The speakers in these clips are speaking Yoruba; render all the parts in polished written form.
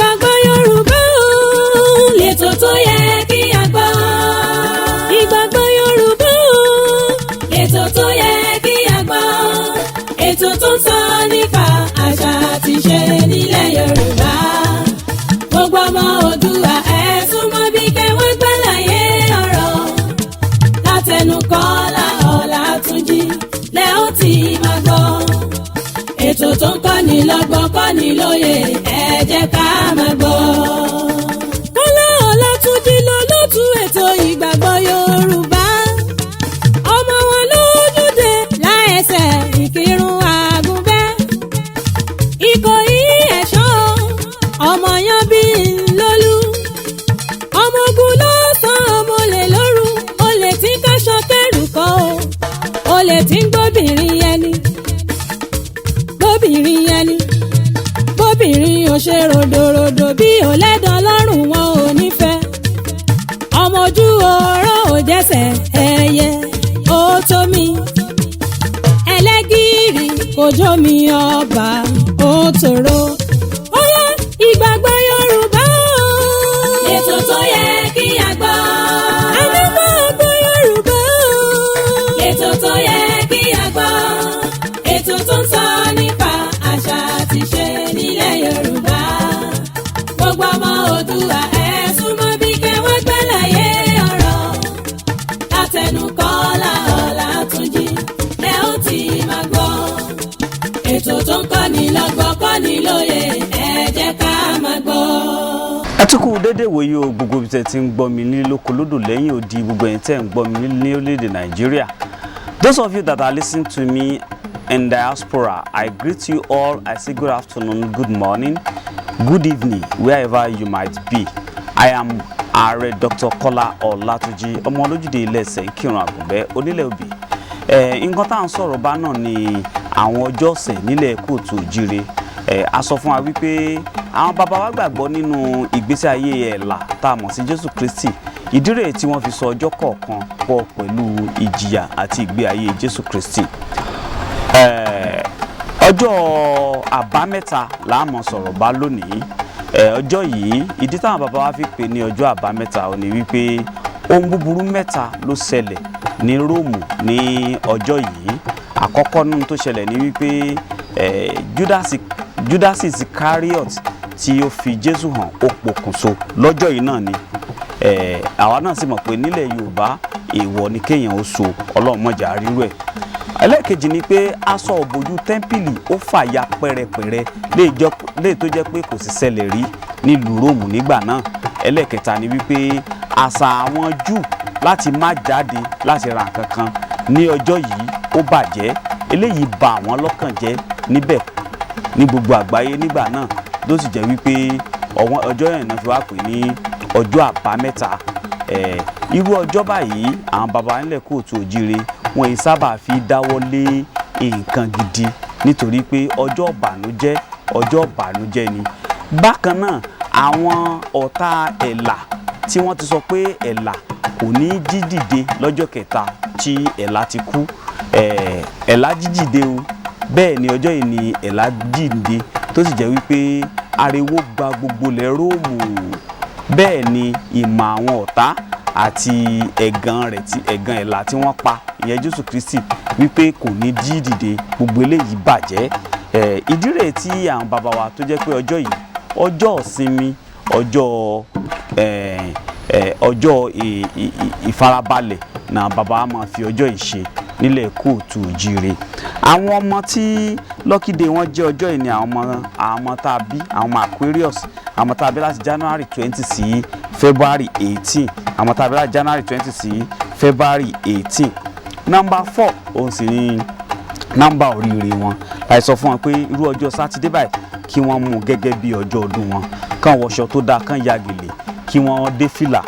Ìgbàgbọ́ Yorùbá lètò tó yẹ kí a gbọ́. Ìgbàgbọ́ Yorùbá lètò tó yẹ kí a gbọ́. Ètò tó ń sọ nípa àṣà àti ìṣe nílẹ̀ Yorùbá. Gbogbo ọmọ Oòduà ẹ súnmọ́ bí kẹwọ́n gbàlàyé ọ̀rọ̀. Látẹnu Kọ́lá Ọlátúnjí lẹ ó ti máa gbọ́. Ètò tó ń kọ́ni lọ́gbọ́n kọ́ni lóye ẹ jẹ́ ká máa gbọ́. Kọ́lá Ọlátúnjí lolóòtú ètò ìgbàgbọ́ Yorùbá. Ọmọ wọn lójúde láẹsẹ̀ Ìkírun Àgùnbẹ́. Ìkòyí ẹ̀ṣọ́ ọmọ yan bí lólú. Ọmọ ogun ló sọ ọmọ olè lóru. Olè tí ń káṣọ kẹrù kọ́ o. Olè tí ń gbóbìnrin ẹni. Bóbìnrin ò ṣe ròdòròdò bí ò lẹ́dàn lọ́rùn wọn ò nífẹ̀ẹ́. Ọmọ ojú ọ̀rọ̀ ò jẹ́sẹ̀ ẹyẹ ó tó mi. Ẹlẹ́gìrì kò jó mi ọba ó tòrò. Ó yá ìgbàgbọ́ Yorùbá. Ètò tó yẹ kí a gbọ́. Ìgbàgbọ́ Yorùbá. Ètò tó yẹ kí a gbọ́. Ètò tó ń sọ nípa àṣà àti ìṣe nílẹ̀ Yorùbá. Gbogbo ọmọ Oòduà ẹ súnmọ́ bí kẹwọ́n gbàlàyé ọ̀rọ̀. Látẹnu Kọ́lá Ọlátúnjí lẹ ó ti máa gbọ́. Ètò tó ń kọ́ni lọ́gbọ́n kọ́ni lóye ẹ jẹ́ ká máa gbọ́. Ẹ tún kú dédé wòye o gbogbo ibi tẹ́ ti ń gbọ́ mi ní lóko lódò lẹ́yìn odi gbogbo ẹ̀yin tẹ́ ń gbọ́ mi ní orílẹ̀-èdè Nàìjíríà. Those of you that are listening to me in diaspora, I greet you all. I say good afternoon, good morning, good evening, wherever you might be. I am Ààrẹ Dr. Kọ́lá Ọlátúnjí, ọmọ olójúde ilẹ̀ Ìkírun Àgùnbẹ́ onílẹ̀ Òbí. Nǹkan tá à ń sọ̀rọ̀ bá náà ni àwọn ọjọ́ ọ̀sẹ̀ nílẹ̀ Kóòtù Òjíire. A sọ fún wa wípé àwọn bàbá wa gbàgbọ́ nínú ìgbésí ayé ẹ̀là tá a mọ̀ sí Jésù Kristi. Ìdí rèé tí wọ́n fi sọ ọjọ́ kọ̀ọ̀kan pọ̀ pẹ̀lú ìjìyà àti ìgbé ayé Jésù Kristi. Ọjọ́ àbámẹ́ta la máa sọ̀rọ̀ bá lónìí. Ọjọ́ yìí ìdí táwọn bàbá wa fi pè ní ọjọ́ àbámẹ́ta ò ní wípé ohun búburú mẹ́ta ló ṣẹlẹ̀ ní Róòmù ní ọjọ́ yìí. Àkọ́kọ́ nínú tó ṣẹlẹ̀ ní wípé Judas Iscariot tí ó fi Jésù hàn ó pokùnso lọ́jọ́ yìí náà ni. Àwa náà sì mọ̀ pé nílẹ̀ Yorùbá èèwọ̀ ni kéèyàn ó so Ọlọ́run má jẹ́ rírú ẹ̀. Ẹlẹ́ẹ̀kejì ni pé aṣọ òbòjú tẹ́ḿpìlì ó fàya pẹ́rẹpẹ̀rẹ léè tó jẹ́ pé kò sì ṣẹlẹ̀ rí nílùú Róòmù nígbà náà. Ẹlẹ́ẹ̀kẹta ni wípé àṣà àwọn Júù láti má jáde láti ra nǹkan kan ní ọjọ́ yìí ó bàjẹ́. Eléyìí bà àwọn lọ́kàn jẹ́ níbẹ̀ ní gbogbo àgbáyé nígbà náà tó sì jẹ́ wípé ọjọ́ yẹn náà fi wá pè ní ọjọ́ àbámẹ́ta. Irú ọjọ́ báyìí àwọn baba nílẹ̀ Kóòtù Òjíire wọn yìí sábà fi dáwọ́ lé nǹkan gidi nítorí pé ọjọ́ ìbànújẹ́ ni. Bákan náà àwọn ọ̀tá ẹ̀là tí wọ́n ti sọ pé ẹ̀là kò ní jí dìde lọ́jọ́ kẹta tí ẹ̀là ti kú. Ẹ̀là jí dìde o, bẹ́ẹ̀ ni ọjọ́ yìí ni ẹ̀là jí dìde tó sì jẹ́ wípé ariwo gba gbogbo ilẹ̀ Róòmù. Bẹ́ẹ̀ ni ìmọ̀ àwọn ọ̀tá àti ẹ̀gàn ẹ̀là tí wọ́n pa ìyẹn Jésù Kristi wípé kò ní jí dìde, gbogbo eléyìí bàjẹ́. Ìdí rèé tí àwọn bàbá wa tó jẹ́ pé ọjọ́ yìí ọjọ́ ìsinmi ọjọ́ ìfarabalẹ̀ náà bàbá wa máa fi ọjọ́ yìí ṣe nílẹ̀ Kóòtù Òjíire. Àwọn ọmọ tí lọ́kìdé wọn jẹ́ ọjọ́ yìí ni àwọn ọmọ tá a bí àwọn ọmọ Aquarius, àwọn tá a bí láti January 20 sí February 18, àwọn tá a bí láti January 20 sí February 18. Number 4 òun sì ni nọ́mbà oríire wọn. Láì sọ fún wọn pé irú ọjọ́ Sátidé báyìí kí wọ́n mú gẹ́gẹ́ bí ọjọ́ ọdún wọn, kán wọṣọ tó dáa, kán ya gèlè, kí wọ́n dé fìlà,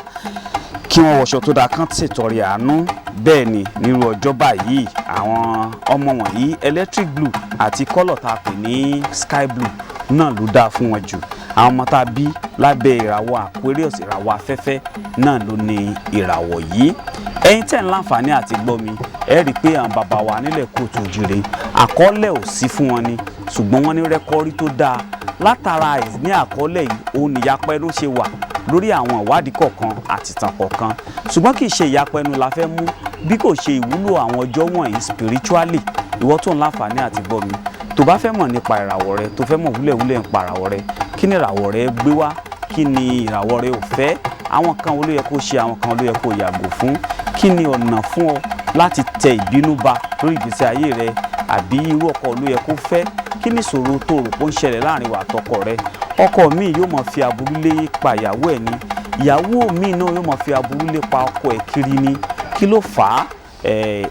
kí wọ́n wọṣọ tó dáa, kán ṣètọrẹ àánú. Bẹ́ẹ̀ ni nírú ọjọ́ báyìí àwọn ọmọ wọ̀nyí electric blue àti kọ́lọ̀ tá a pè ní sky blue náà ló dáa fún wọn jù. Àwọn ọmọ tá a bí lábẹ́ ìràwọ̀ Aquarius, ìràwọ̀ afẹ́fẹ́ náà ló ní ìràwọ̀ yìí. Ẹ̀yin tẹ́ ń láǹfààní àti gbọ́ mi ẹ rí i pé àwọn bàbá wa nílẹ̀ Kóòtù Òjíire àkọọ́lẹ̀ ò sí fún wọn ni, ṣùgbọ́n wọ́n ní rẹ́kọ́rí tó dáa látara ní àkọọ́lẹ̀ yìí òun ìyapẹ́nu ṣe wà lórí àwọn ìwádìí kọ̀ọ̀kan àti ìtàn kọ̀ọ̀kan ṣùgbọ́n kì í ṣe ìyapẹ́nu la fẹ́ mú bí kò ṣe ìwúlò àwọn ọjọ́ wọ̀nyí spiritually ìwọ tó ń láǹfààní àti gbọ́ mi tó bá fẹ́ mọ̀ nípa ìràwọ̀ rẹ tó fẹ́ mọ̀ wúlẹ̀wúlẹ̀ nípa ìràwọ̀ rẹ kí ni ìràwọ̀ rẹ gbé wá kí ni ìràwọ̀ rẹ ò fẹ́ àwọn kan wo ló yẹ kó ṣe àwọn kan ló yẹ kó yàgò fún kí ni ọ̀nà fún ọ láti tẹ ìbínú ba lórí ìgbésí ayé rẹ àbí irú ọkọ ló yẹ kó fẹ́ kí ni ìṣòro tó rò pé ó ń ṣẹlẹ̀ láàrin wa àtọkọ rẹ ọkọ míì yóò máa fi aburú lépa ìyàwó ẹ̀ ni ìyàwó míì náà yóò máa fi aburú lépa ọkọ ẹ̀ kiri ni kí ló fà á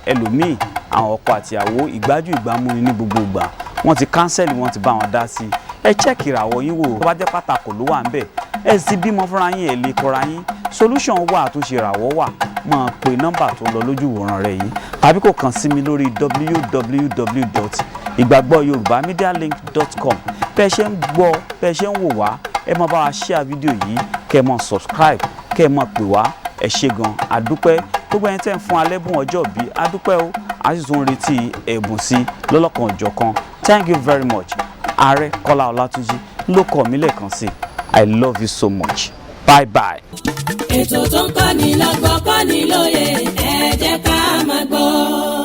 ẹlòmíì àwọn ọkọ àtìyàwó ìgbájú ìgbámúni ní gbogbo ìgbà wọ́n ti kánsẹ́lì wọ́n ti bá wọn dá sí ẹ chẹ́ẹ̀kì ìràwọ̀ yín wò tó bá jẹ́ pàtàkì ló wà ń bẹ̀ ẹ sì bímọ fúnra yín ẹ lè kọra yín solution wà àtúnṣe ìràwọ̀ wà máa pe nọ́mbà tó lọ lójú ìwòran rẹ yìí tàbí kò kàn sí mi lórí www.igbagboyorubamedialink.com bẹ́ẹ̀ ṣe ń gbọ́ bẹ́ẹ̀ ṣe ń wò wá ẹ máa bá wa share fídíò yìí kẹ́ ẹ máa subscribe kẹ́ ẹ máa pè wá ẹ ṣé gan adúpẹ́ gbogbo ẹni tẹ́ ń fún alẹ́bùn ọjọ́ bí adúpẹ́ o a sì tún retí ẹ̀bùn sí lọ́lọ́kan òjọ̀kan thank you very much Ààrẹ Kọ́lá Ọlátúnjí ló kọ́ mi lẹ́ẹ̀kan sí I love you so much bye bye. ètò tó ń kọ́ni lọ́gbọ́n kọ́ni lóye ẹ jẹ́ ká máa gbọ́.